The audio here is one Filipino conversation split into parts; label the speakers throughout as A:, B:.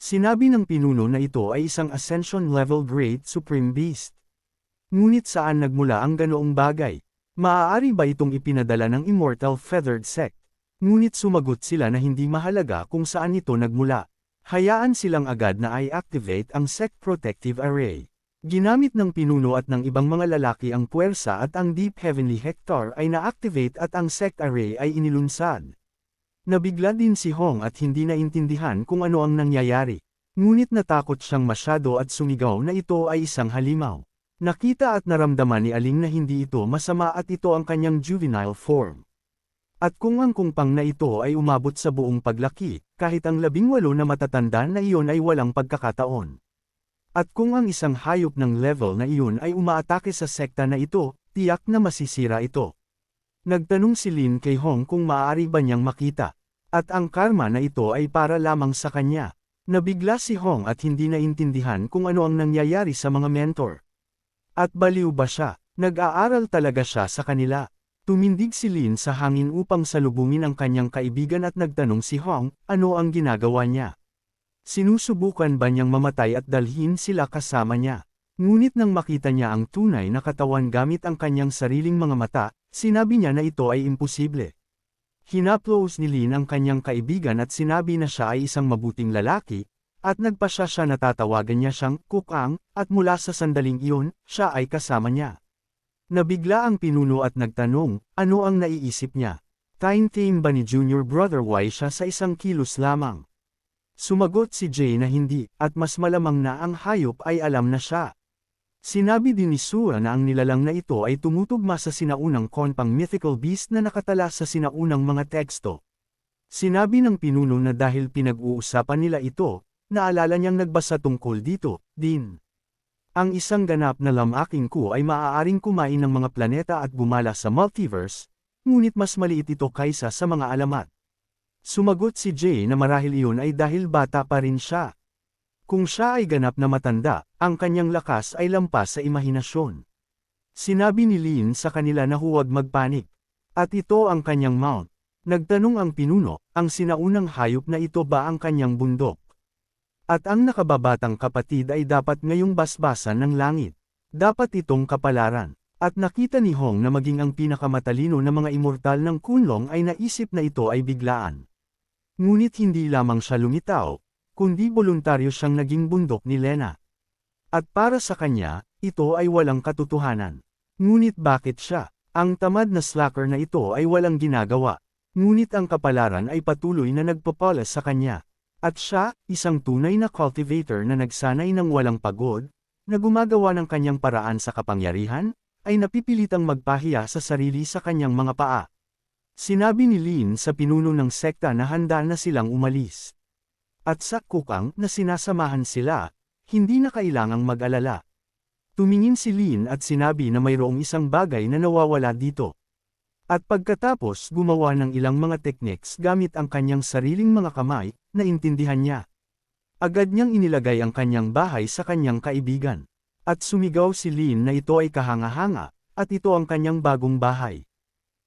A: Sinabi ng pinuno na ito ay isang Ascension level Great Supreme Beast. Ngunit saan nagmula ang ganoong bagay? Maaari ba itong ipinadala ng Immortal Feathered Sect? Ngunit sumagot sila na hindi mahalaga kung saan ito nagmula. Hayaan silang agad na i-activate ang Sect Protective Array. Ginamit ng pinuno at ng ibang mga lalaki ang puwersa at ang Deep Heavenly Hector ay na-activate at ang Sect Array ay inilunsad. Nabigla din si Hong at hindi naintindihan kung ano ang nangyayari. Ngunit natakot siyang masyado at sumigaw na ito ay isang halimaw. Nakita at naramdaman ni Aling na hindi ito masama at ito ang kanyang juvenile form. At kung ang kungpang na ito ay umabot sa buong paglaki, kahit ang 18 na matatanda na iyon ay walang pagkakataon. At kung ang isang hayop ng level na iyon ay umaatake sa sekta na ito, tiyak na masisira ito. Nagtanong si Lin kay Hong kung maaari ba niyang makita. At ang karma na ito ay para lamang sa kanya. Nabigla si Hong at hindi naintindihan kung ano ang nangyayari sa mga mentor. At baliw ba siya? Nag-aaral talaga siya sa kanila. Tumindig si Lin sa hangin upang salubungin ang kanyang kaibigan at nagtanong si Hong, ano ang ginagawa niya? Sinusubukan ba niyang mamatay at dalhin sila kasama niya? Ngunit nang makita niya ang tunay na katawan gamit ang kanyang sariling mga mata, sinabi niya na ito ay imposible. Hinaplos ni Lin ang kanyang kaibigan at sinabi na siya ay isang mabuting lalaki, at nagpasya siya na tatawagan niya siyang Kukang, at mula sa sandaling iyon, siya ay kasama niya. Nabigla ang pinuno at nagtanong, ano ang naiisip niya? Time ba ni Junior Brother Y siya sa isang kilos lamang? Sumagot si Jay na hindi, at mas malamang na ang hayop ay alam na siya. Sinabi din ni Sua na ang nilalang na ito ay tumutugma sa sinaunang konpang mythical beast na nakatala sa sinaunang mga teksto. Sinabi ng pinuno na dahil pinag-uusapan nila ito, naalala niyang nagbasa tungkol dito, din. Ang isang ganap na lamaking ku ay maaaring kumain ng mga planeta at gumala sa multiverse, ngunit mas maliit ito kaysa sa mga alamat. Sumagot si Jay na marahil iyon ay dahil bata pa rin siya. Kung siya ay ganap na matanda, ang kanyang lakas ay lampas sa imahinasyon. Sinabi ni Lin sa kanila na huwag magpanik. At ito ang kanyang mount. Nagtanong ang pinuno, ang sinaunang hayop na ito ba ang kanyang bundok? At ang nakababatang kapatid ay dapat ngayong basbasan ng langit. Dapat itong kapalaran. At nakita ni Hong na maging ang pinakamatalino na mga immortal ng Kunlong ay naisip na ito ay biglaan. Ngunit hindi lamang siya lumitaw, kundi voluntaryo siyang naging bundok ni Lena. At para sa kanya, ito ay walang katotohanan. Ngunit bakit siya? Ang tamad na slacker na ito ay walang ginagawa. Ngunit ang kapalaran ay patuloy na nagpapalas sa kanya. At siya, isang tunay na cultivator na nagsanay ng walang pagod, na gumagawa ng kanyang paraan sa kapangyarihan, ay napipilitang magpahiya sa sarili sa kanyang mga paa. Sinabi ni Lin sa pinuno ng sekta na handa na silang umalis. At sa Kukang na sinasamahan sila, hindi na kailangang mag-alala. Tumingin si Lin at sinabi na mayroong isang bagay na nawawala dito. At pagkatapos gumawa ng ilang mga techniques gamit ang kanyang sariling mga kamay, naintindihan niya. Agad niyang inilagay ang kanyang bahay sa kanyang kaibigan. At sumigaw si Lin na ito ay kahanga-hanga, at ito ang kanyang bagong bahay.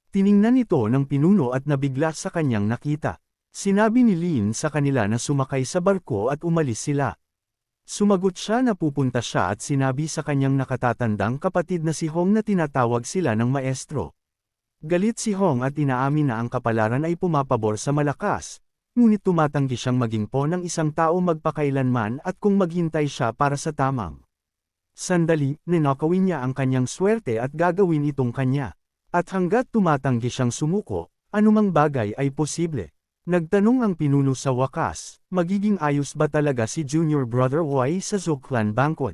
A: Tiningnan ito ng pinuno at nabigla sa kanyang nakita. Sinabi ni Lin sa kanila na sumakay sa barko at umalis sila. Sumagot siya na pupunta siya at sinabi sa kanyang nakatatandang kapatid na si Hong na tinatawag sila ng maestro. Galit si Hong at inaamin na ang kapalaran ay pumapabor sa malakas, ngunit tumatanggi siyang maging po ng isang tao magpakailanman at kung maghintay siya para sa tamang sandali, ninakawin niya ang kanyang swerte at gagawin itong kanya. At hanggat tumatanggi siyang sumuko, anumang bagay ay posible. Nagtanong ang pinuno sa wakas, magiging ayos ba talaga si Junior Brother Y sa Zoclan Banquet?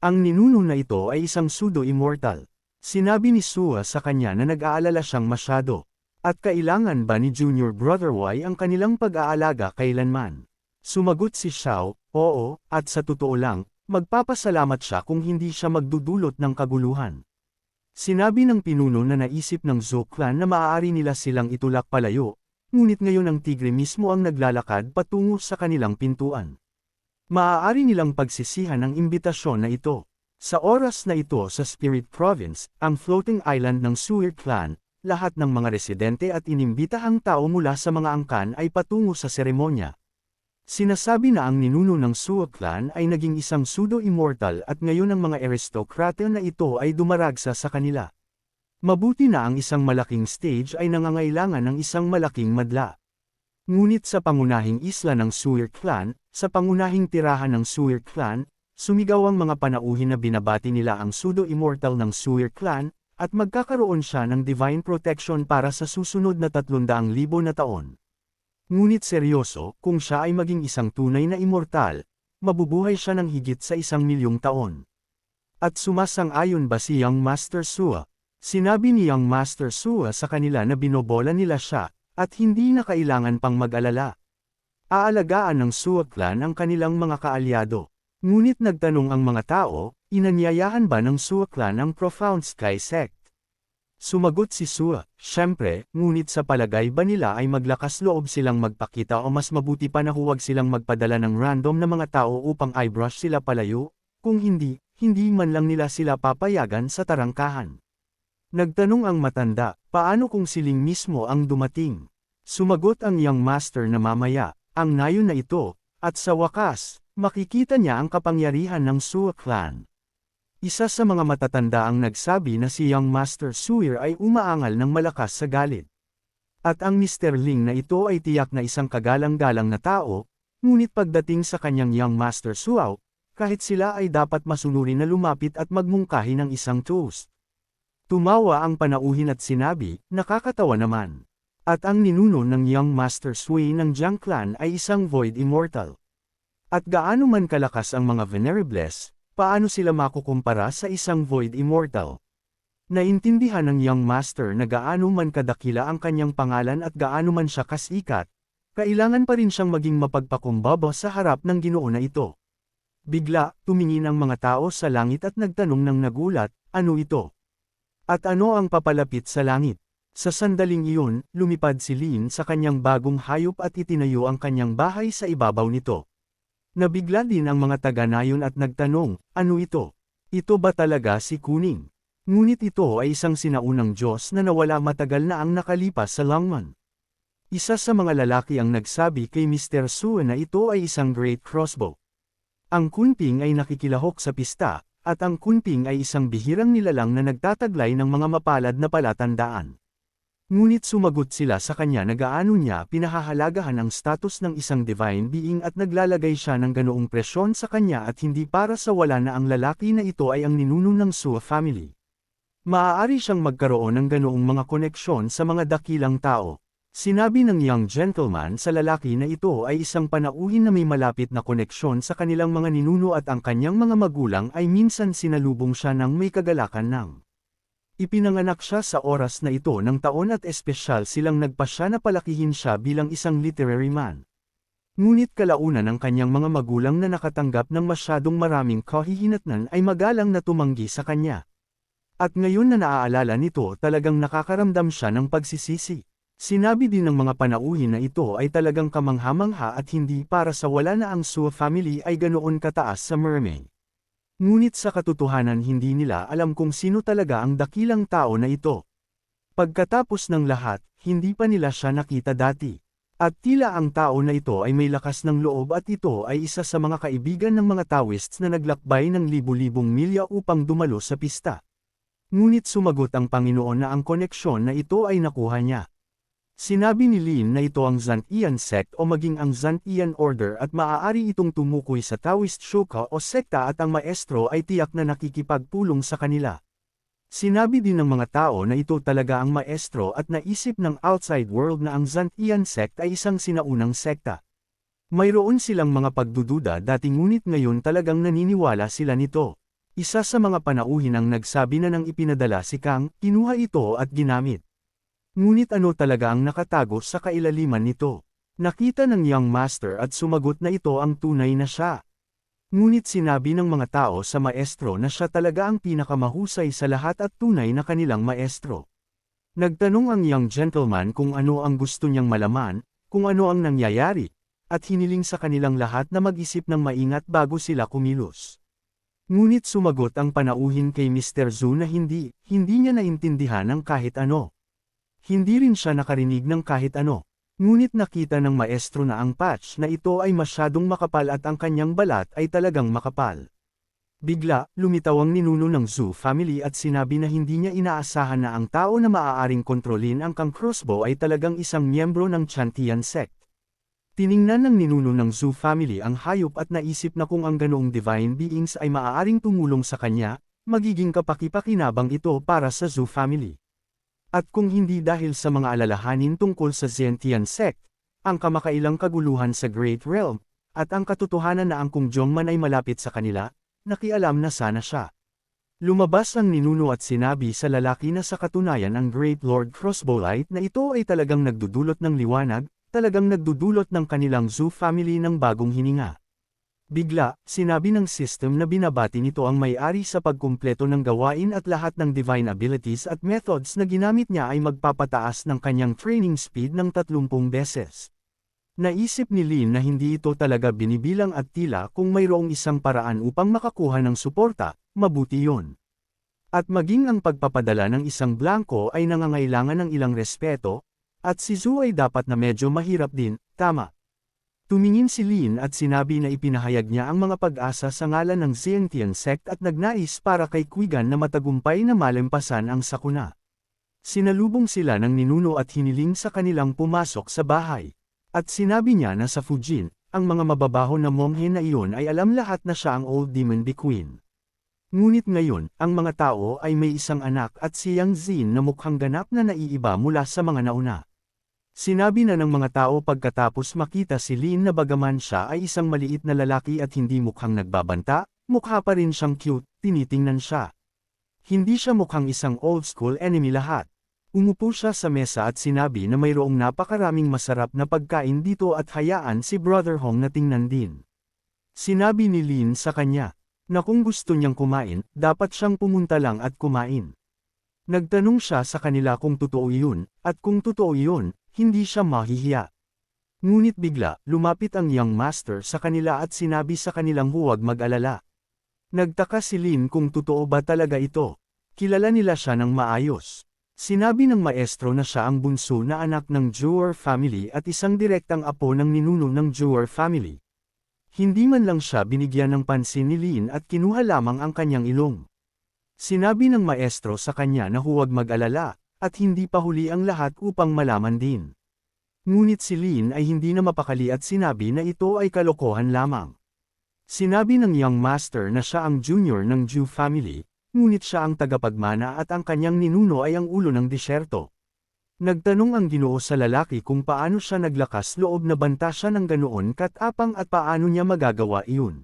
A: Ang ninuno na ito ay isang pseudo-immortal. Sinabi ni Sua sa kanya na nag-aalala siyang masyado. At kailangan ba ni Junior Brother Y ang kanilang pag-aalaga kailanman? Sumagot si Xiao, oo, at sa totoo lang, magpapasalamat siya kung hindi siya magdudulot ng kaguluhan. Sinabi ng pinuno na naisip ng Zoclan na maaari nila silang itulak palayo, ngunit ngayon ang tigre mismo ang naglalakad patungo sa kanilang pintuan. Maaari nilang pagsisihan ang imbitasyon na ito. Sa oras na ito sa Spirit Province, ang floating island ng Suir Clan, lahat ng mga residente at inimbitahang tao mula sa mga angkan ay patungo sa seremonya. Sinasabi na ang ninuno ng Suwa clan ay naging isang pseudo-immortal at ngayon ang mga aristokrata na ito ay dumaragsa sa kanila. Mabuti na ang isang malaking stage ay nangangailangan ng isang malaking madla. Ngunit sa pangunahing isla ng Suwa clan, sa pangunahing tirahan ng Suwa clan, sumigaw ang mga panauhin na binabati nila ang pseudo-immortal ng Suwa clan, at magkakaroon siya ng divine protection para sa susunod na 300,000 na taon. Ngunit seryoso, kung siya ay maging isang tunay na immortal, mabubuhay siya ng higit sa 1,000,000 taon. At sumasang-ayon ba si Young Master Suwa? Sinabi ni Young Master Suwa sa kanila na binobola nila siya, at hindi na kailangan pang mag-alala. Aalagaan ng Suwa clan ang kanilang mga kaalyado. Ngunit nagtanong ang mga tao, inanyayahan ba ng Suwa clan ang Profound Sky Sect? Sumagot si Suwa, syempre, ngunit sa palagay ba nila ay maglakas loob silang magpakita o mas mabuti pa na huwag silang magpadala ng random na mga tao upang eyebrush sila palayo? Kung hindi, hindi man lang nila sila papayagan sa tarangkahan. Nagtanong ang matanda, paano kung siling mismo ang dumating? Sumagot ang Young Master na mamaya, ang nayon na ito, at sa wakas, makikita niya ang kapangyarihan ng Suwa clan. Isa sa mga matatanda ang nagsabi na si Young Master Suwa ay umaangal ng malakas sa galit. At ang Mr. Ling na ito ay tiyak na isang kagalang-galang na tao, ngunit pagdating sa kanyang Young Master Suwa, kahit sila ay dapat masunurin na lumapit at magmungkahi ng isang toast. Tumawa ang panauhin at sinabi, nakakatawa naman. At ang ninuno ng Young Master Suwa ng Jiang clan ay isang Void Immortal. At gaano man kalakas ang mga Venerables, paano sila makukumpara sa isang Void Immortal? Naintindihan ng Young Master na gaano man kadakila ang kanyang pangalan at gaano man siya kasikat, kailangan pa rin siyang maging mapagpakumbaba sa harap ng Ginoo na ito. Bigla, tumingin ang mga tao sa langit at nagtanong ng nagulat, ano ito? At ano ang papalapit sa langit? Sa sandaling iyon, lumipad si Lin sa kanyang bagong hayop at itinayo ang kanyang bahay sa ibabaw nito. Nabigla din ang mga taga-nayon at nagtanong, ano ito? Ito ba talaga si Kuning? Ngunit ito ay isang sinaunang Diyos na nawala matagal na ang nakalipas sa Longman. Isa sa mga lalaki ang nagsabi kay Mr. Suwa na ito ay isang great crossbow. Ang kunping ay nakikilahok sa pista, at ang kunping ay isang bihirang nilalang na nagtataglay ng mga mapalad na palatandaan. Ngunit sumagot sila sa kanya na gaano niya pinahahalagahan ang status ng isang divine being at naglalagay siya ng ganoong presyon sa kanya at hindi para sa wala na ang lalaki na ito ay ang ninuno ng Suwa family. Maaari siyang magkaroon ng ganoong mga koneksyon sa mga dakilang tao. Sinabi ng young gentleman sa lalaki na ito ay isang panauhin na may malapit na koneksyon sa kanilang mga ninuno at ang kanyang mga magulang ay minsan sinalubong siya ng may kagalakan ng. Ipinanganak siya sa oras na ito ng taon at espesyal silang nagpasya na palakihin siya bilang isang literary man. Ngunit kalaunan ng kanyang mga magulang na nakatanggap ng masyadong maraming kahihinatnan ay magalang na tumanggi sa kanya. At ngayon na naaalala nito talagang nakakaramdam siya ng pagsisisi. Sinabi din ng mga panauhin na ito ay talagang kamangha-mangha at hindi para sa wala na ang Suwa family ay ganoon kataas sa Mermaid. Ngunit sa katotohanan hindi nila alam kung sino talaga ang dakilang tao na ito. Pagkatapos ng lahat, hindi pa nila siya nakita dati. At tila ang tao na ito ay may lakas ng loob at ito ay isa sa mga kaibigan ng mga Taoists na naglakbay ng libu-libong milya upang dumalo sa pista. Ngunit sumagot ang Panginoon na ang koneksyon na ito ay nakuha niya. Sinabi ni Lin na ito ang Zantian sect o maging ang Zantian order at maaari itong tumukoy sa Taoist Shoka o sekta at ang maestro ay tiyak na nakikipagpulong sa kanila. Sinabi din ng mga tao na ito talaga ang maestro at naisip ng outside world na ang Zantian sect ay isang sinaunang sekta. Mayroon silang mga pagdududa dati ngunit ngayon talagang naniniwala sila nito. Isa sa mga panauhin ang nagsabi na nang ipinadala si Kang, kinuha ito at ginamit. Ngunit ano talaga ang nakatago sa kailaliman nito? Nakita ng young master at sumagot na ito ang tunay na siya. Ngunit sinabi ng mga tao sa maestro na siya talaga ang pinakamahusay sa lahat at tunay na kanilang maestro. Nagtanong ang young gentleman kung ano ang gusto niyang malaman, kung ano ang nangyayari, at hiniling sa kanilang lahat na mag-isip ng maingat bago sila kumilos. Ngunit sumagot ang panauhin kay Mr. Zhu na hindi niya naintindihan ang kahit ano. Hindi rin siya nakarinig ng kahit ano. Ngunit nakita ng maestro na ang patch na ito ay masyadong makapal at ang kanyang balat ay talagang makapal. Bigla, lumitaw ang ninuno ng Zhou family at sinabi na hindi niya inaasahan na ang tao na maaaring kontrolin ang Kang Crossbow ay talagang isang miyembro ng Chantian sect. Tiningnan ng ninuno ng Zhou family ang hayop at naisip na kung ang ganoong divine beings ay maaaring tumulong sa kanya, magiging kapaki-pakinabang ito para sa Zhou family. At kung hindi dahil sa mga alalahanin tungkol sa Zentian sect, ang kamakailang kaguluhan sa Great Realm, at ang katotohanan na ang Kung Jongman ay malapit sa kanila, nakialam na sana siya. Lumabas ang ninuno at sinabi sa lalaki na sa katunayan ang Great Lord Crossbowlight na ito ay talagang nagdudulot ng liwanag, talagang nagdudulot ng kanilang Zhou family ng bagong hininga. Bigla, sinabi ng system na binabati nito ang may-ari sa pagkumpleto ng gawain at lahat ng divine abilities at methods na ginamit niya ay magpapataas ng kanyang training speed ng 30 beses. Naisip ni Lin na hindi ito talaga binibilang at tila kung mayroong isang paraan upang makakuha ng suporta, mabuti yun. At maging ang pagpapadala ng isang blanco ay nangangailangan ng ilang respeto, at si Zhu ay dapat na medyo mahirap din, tama. Tumingin si Lin at sinabi na ipinahayag niya ang mga pag-asa sa ngalan ng Zentian sect at nagnais para kay Quigan na matagumpay na malampasan ang sakuna. Sinalubong sila ng ninuno at hiniling sa kanilang pumasok sa bahay. At sinabi niya na sa Fujin, ang mga mababaho na monghe na iyon ay alam lahat na siya ang Old Demon Bee Queen. Ngunit ngayon, ang mga tao ay may isang anak at si Yang Xin na mukhang ganap na naiiba mula sa mga nauna. Sinabi na ng mga tao pagkatapos makita si Lin na bagaman siya ay isang maliit na lalaki at hindi mukhang nagbabanta, mukha pa rin siyang cute, tinitingnan siya. Hindi siya mukhang isang old school enemy lahat. Umupo siya sa mesa at sinabi na mayroong napakaraming masarap na pagkain dito at hayaan si Brother Hong na tingnan din. Sinabi ni Lin sa kanya, na kung gusto niyang kumain, dapat siyang pumunta lang at kumain. Nagtanong siya sa kanila kung totoo yun, at kung totoo yun, hindi siya mahihiya. Ngunit bigla, lumapit ang young master sa kanila at sinabi sa kanilang huwag mag-alala. Nagtaka si Lin kung totoo ba talaga ito. Kilala nila siya ng maayos. Sinabi ng maestro na siya ang bunso na anak ng Zhuo family at isang direktang apo ng ninuno ng Zhuo family. Hindi man lang siya binigyan ng pansin ni Lin at kinuha lamang ang kanyang ilong. Sinabi ng maestro sa kanya na huwag mag-alala, at hindi pa huli ang lahat upang malaman din. Ngunit si Lin ay hindi na mapakali at sinabi na ito ay kalokohan lamang. Sinabi ng young master na siya ang junior ng Zhu family, ngunit siya ang tagapagmana at ang kanyang ninuno ay ang ulo ng disyerto. Nagtanong ang Ginoo sa lalaki kung paano siya naglakas loob na banta siya ng ganoon katapang at paano niya magagawa iyon.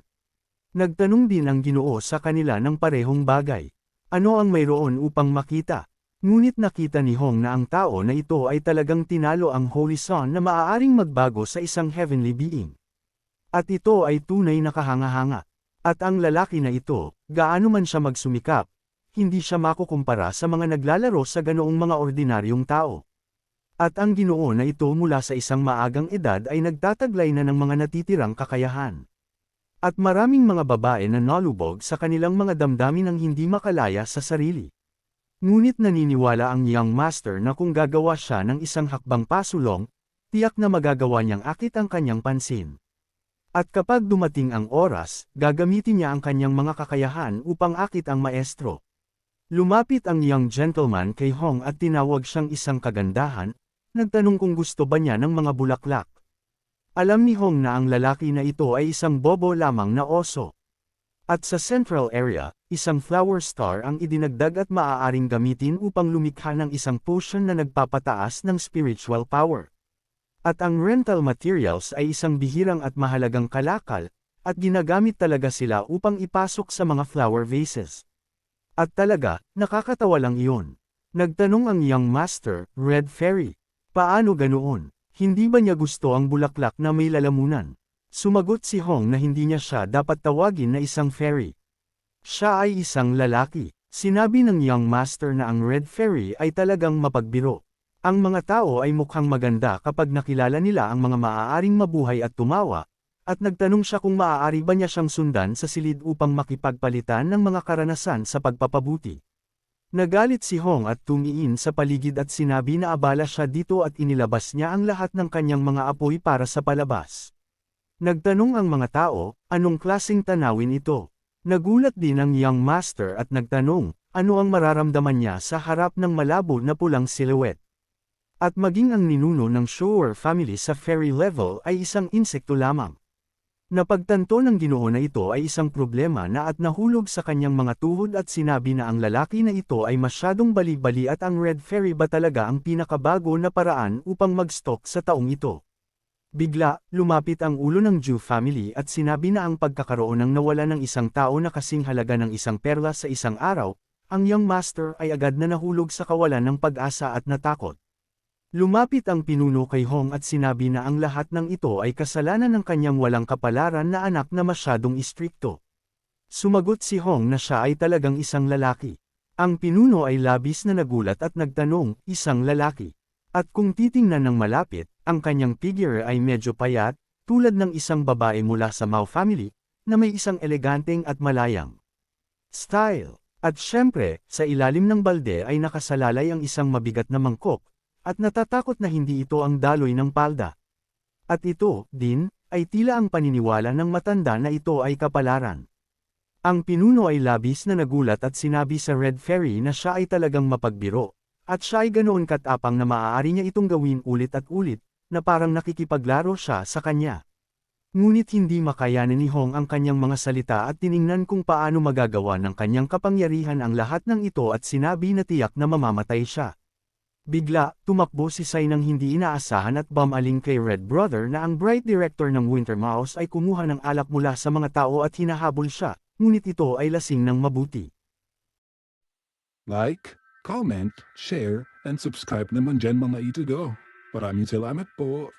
A: Nagtanong din ang Ginoo sa kanila ng parehong bagay. Ano ang mayroon upang makita? Ngunit nakita ni Hong na ang tao na ito ay talagang tinalo ang Holy Son na maaaring magbago sa isang heavenly being. At ito ay tunay na kahanga-hanga. At ang lalaki na ito, gaano man siya magsumikap, hindi siya makukumpara sa mga naglalaro sa ganoong mga ordinaryong tao. At ang Ginoo na ito mula sa isang maagang edad ay nagtataglay na ng mga natitirang kakayahan. At maraming mga babae na nalubog sa kanilang mga damdamin ang hindi makalaya sa sarili. Ngunit naniniwala ang young master na kung gagawa siya ng isang hakbang pasulong, tiyak na magagawa niyang akit ang kanyang pansin. At kapag dumating ang oras, gagamitin niya ang kanyang mga kakayahan upang akit ang maestro. Lumapit ang young gentleman kay Hong at tinawag siyang isang kagandahan, nagtanong kung gusto ba niya ng mga bulaklak. Alam ni Hong na ang lalaki na ito ay isang bobo lamang na oso. At sa central area, isang flower star ang idinagdag at maaaring gamitin upang lumikha ng isang potion na nagpapataas ng spiritual power. At ang rental materials ay isang bihirang at mahalagang kalakal, at ginagamit talaga sila upang ipasok sa mga flower vases. At talaga, nakakatawa lang iyon. Nagtanong ang young master, Red Fairy, paano ganoon? Hindi ba niya gusto ang bulaklak na may lalamunan? Sumagot si Hong na hindi niya siya dapat tawagin na isang fairy. Siya ay isang lalaki. Sinabi ng young master na ang Red Fairy ay talagang mapagbiro. Ang mga tao ay mukhang maganda kapag nakilala nila ang mga maaaring mabuhay at tumawa, at nagtanong siya kung maaari ba niya siyang sundan sa silid upang makipagpalitan ng mga karanasan sa pagpapabuti. Nagalit si Hong at tumiin sa paligid at sinabi na abala siya dito at inilabas niya ang lahat ng kanyang mga apoy para sa palabas. Nagtanong ang mga tao, anong klaseng tanawin ito? Nagulat din ang young master at nagtanong, ano ang mararamdaman niya sa harap ng malabo na pulang silhouette. At maging ang ninuno ng Shower family sa fairy level ay isang insekto lamang. Napagtanto ng Ginoo na ito ay isang problema na at nahulog sa kanyang mga tuhod at sinabi na ang lalaki na ito ay masyadong bali-bali at ang Red Fairy ba talaga ang pinakabago na paraan upang mag-stalk sa taong ito. Bigla, lumapit ang ulo ng Ju family at sinabi na ang pagkakaroon ng nawala ng isang tao na kasing halaga ng isang perla sa isang araw, ang young master ay agad na nahulog sa kawalan ng pag-asa at natakot. Lumapit ang pinuno kay Hong at sinabi na ang lahat ng ito ay kasalanan ng kanyang walang kapalaran na anak na masyadong istrikto. Sumagot si Hong na siya ay talagang isang lalaki. Ang pinuno ay labis na nagulat at nagtanong, isang lalaki. At kung titingnan ng malapit, ang kanyang figure ay medyo payat, tulad ng isang babae mula sa Mao family, na may isang eleganteng at malayang style. At syempre, sa ilalim ng balde ay nakasalalay ang isang mabigat na mangkok, at natatakot na hindi ito ang daloy ng palda. At ito, din, ay tila ang paniniwala ng matanda na ito ay kapalaran. Ang pinuno ay labis na nagulat at sinabi sa Red Fairy na siya ay talagang mapagbiro. At siya ay ganoon katapang na maaari niya itong gawin ulit at ulit, na parang nakikipaglaro siya sa kanya. Ngunit hindi makayanan ni Hong ang kanyang mga salita at tiningnan kung paano magagawa ng kanyang kapangyarihan ang lahat ng ito at sinabi na tiyak na mamamatay siya. Bigla, tumakbo si Sai nang hindi inaasahan at bumaling kay Red Brother na ang bright director ng Winter Mouse ay kumuha ng alak mula sa mga tao at hinahabol siya, ngunit ito ay lasing ng mabuti.
B: Like, comment, share, and subscribe naman dyan mga ito go. Maraming salamat po.